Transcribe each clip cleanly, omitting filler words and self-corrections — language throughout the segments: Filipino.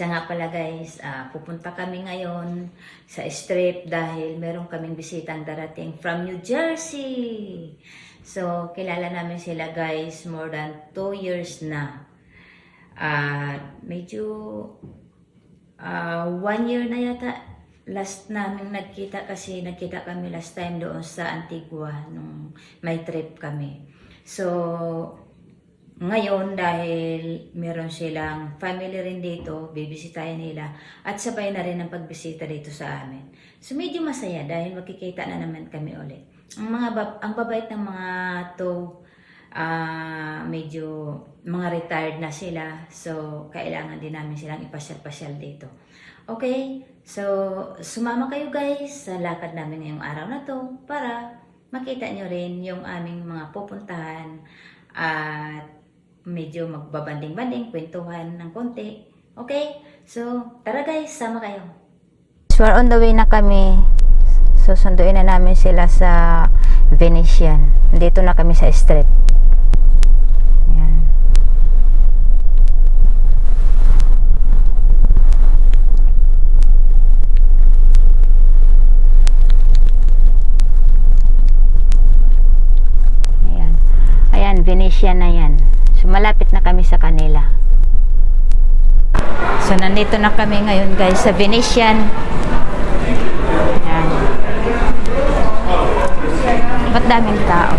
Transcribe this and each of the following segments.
Siya nga pala guys, pupunta kami ngayon sa strip dahil meron kaming bisitang darating from New Jersey. So, kilala namin sila guys more than 2 years na. Medyo 1 year na yata last namin nagkita kasi nagkita kami last time doon sa Antigua nung may trip kami. So, ngayon, dahil meron silang family rin dito, bibisitahin nila at sabay na rin ang pagbisita dito sa amin. So, medyo masaya dahil makikita na naman kami ulit. Ang babait ng mga to, medyo mga retired na sila. So, kailangan din namin silang ipasyal-pasyal dito. Okay? So, sumama kayo guys sa lakad namin ngayong araw na to para makita nyo rin yung aming mga pupuntahan at medyo magbabanding-banding, kwentuhan ng konti. Okay? So, tara guys, sama kayo. So, we're on the way na kami. Susunduin na namin sila sa Venetian. Dito na kami sa strip. Ayan. Ayan. Ayan, Venetian na yan. So, malapit na kami sa kanila. So, nandito na kami ngayon guys sa Venetian. Ayan. Ba't daming tao?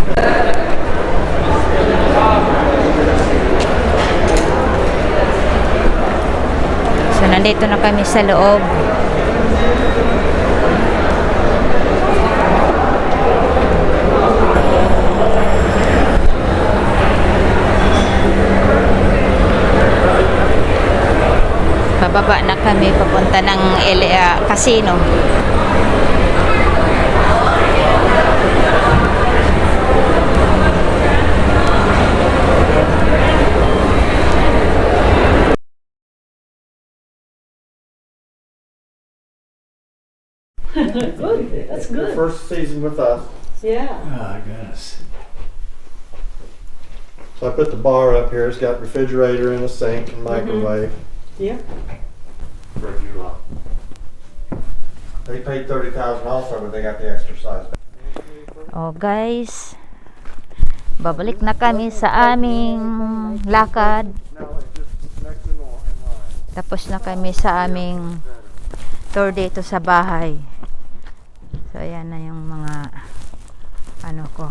So, nandito na kami sa loob. Bababa na kami papunta ng casino. Good. That's good. First season with us. Yeah. Oh, goodness. So I put the bar up here. It's got refrigerator and a sink and microwave. Yeah. For a few lot. They paid $30,000 also, but they got the extra size. Oh guys, babalik na kami sa aming lakad. No, it's just next in line. Tapos na kami sa aming tour dito sa bahay. So ayan na yung mga ano ko.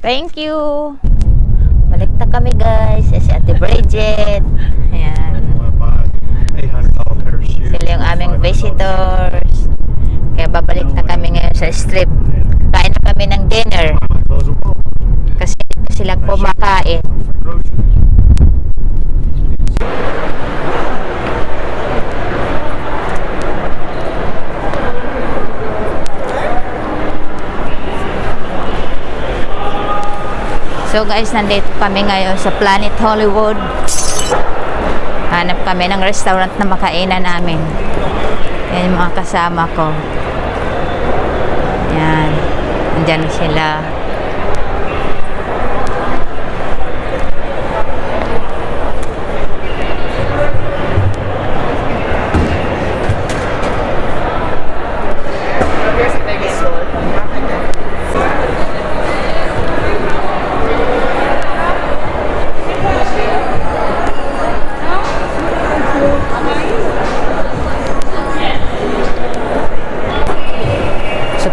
Thank you. Balik na kami guys. Si Ate Bridget. Ayan. $800 pair of shoes. Sila yung aming visitors. Kaya babalik na kami ngayon sa strip. Kain na kami ng dinner. Kasi dito sila kumakain. So guys, nandito kami ngayon sa Planet Hollywood. Hanap kami ng restaurant na makainan namin. Yan yung mga kasama ko. Yan. Andyan sila.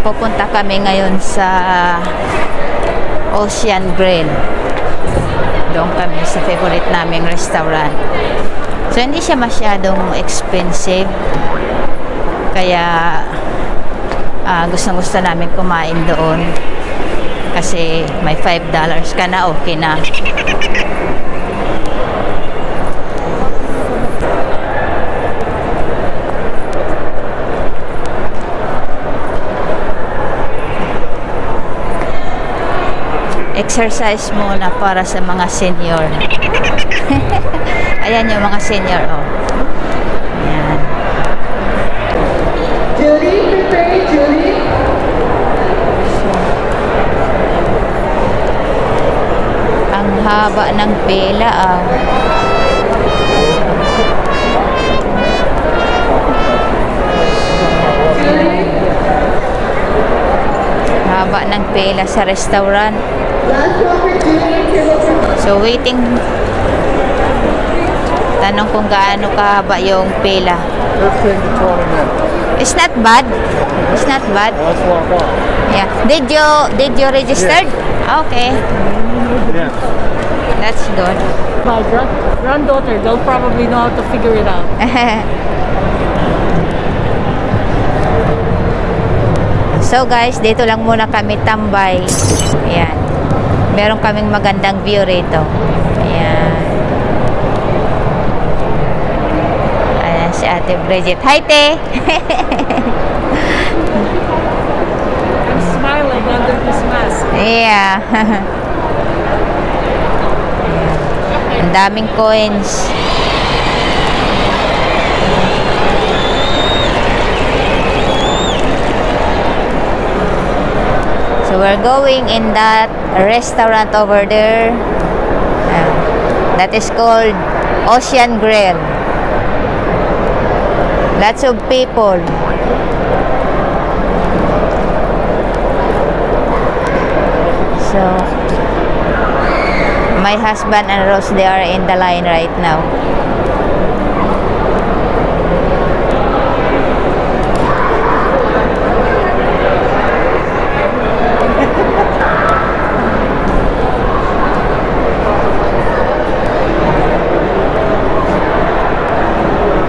Pupunta kami ngayon sa Ocean Grill. Doon kami sa favorite naming restaurant. So, hindi siya masyadong expensive. Kaya, gusto namin kumain doon. Kasi may $5 ka na, okay na. Exercise muna para sa mga senior. Ayan yung mga senior, oh. Ayan. Julie, prepare, Julie. Ang haba ng pila, ah. pila sa restaurant. Last opportunity to So, waiting. Tanong kung gaano kahaba yung pila. 15 to 20 minutes. It's not bad. It's not bad. Let's walk on. Yeah. Did you registered? Okay. Yeah. That's good. My granddaughter, they'll probably know how to figure it out. So guys, dito lang muna kami tambay. Ayan. Meron kaming magandang view rito. Ayan. Ayan si Ate Bridget. Hi, Te! I'm smiling under this mask. Yeah. Ang daming coins. So we're going in that restaurant over there. That is called Ocean Grill. Lots of people. So my husband and Rose, they are in the line right now.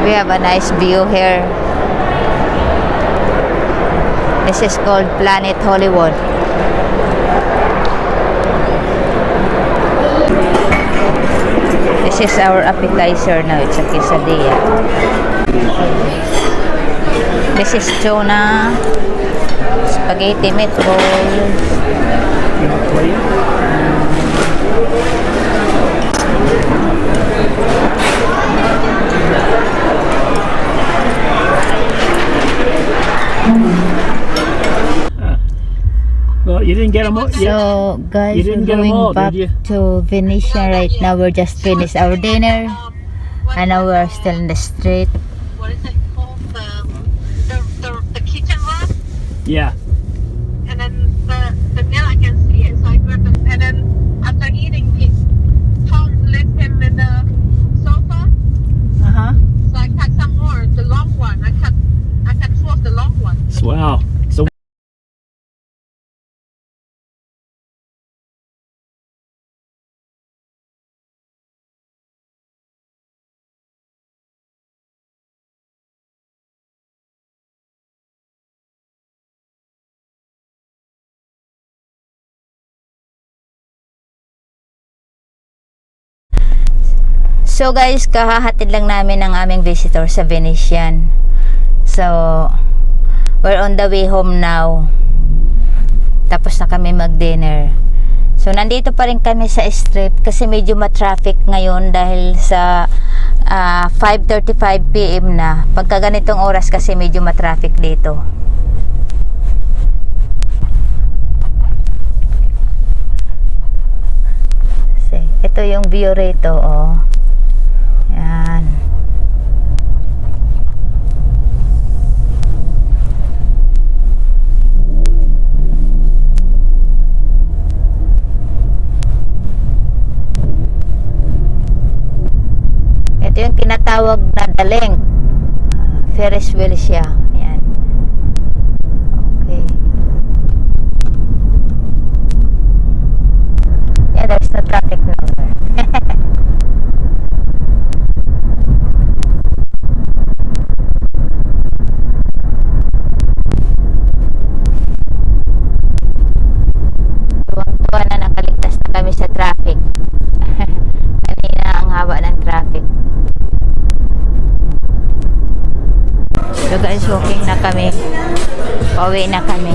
We have a nice view here. This is called Planet Hollywood. This is our appetizer now. It's a quesadilla. This is tuna, spaghetti meatballs. Well, you didn't get them all. So, guys, You didn't we're get 'em going all, back did you? to Venetian right now. We're just finished our dinner, and now we're still in the street. What is it called? The kitchen room, Yeah. and then the nail I can see it, so I grabbed it. And then after eating it, Tom left him in the sofa, Uh-huh. so I cut some more, the long one. I cut two of the long ones. Wow. So So guys, kahahatid lang namin ng aming visitor sa Venetian. So, we're on the way home now. Tapos na kami mag-dinner. So, nandito pa rin kami sa strip kasi medyo ma-traffic ngayon dahil sa 5:35 PM na. Pagka ganitong oras kasi medyo ma-traffic dito. Ito yung view rito, oh. Yan. Ito yung tinatawag na daling. Ferris wheel siya. Yan. Okay. Yeah, there's no traffic now. Tuwang-tuwa na nakaligtas na kami sa traffic. Kanina ang haba ng traffic. So guys, walking na kami. Pauwi na kami.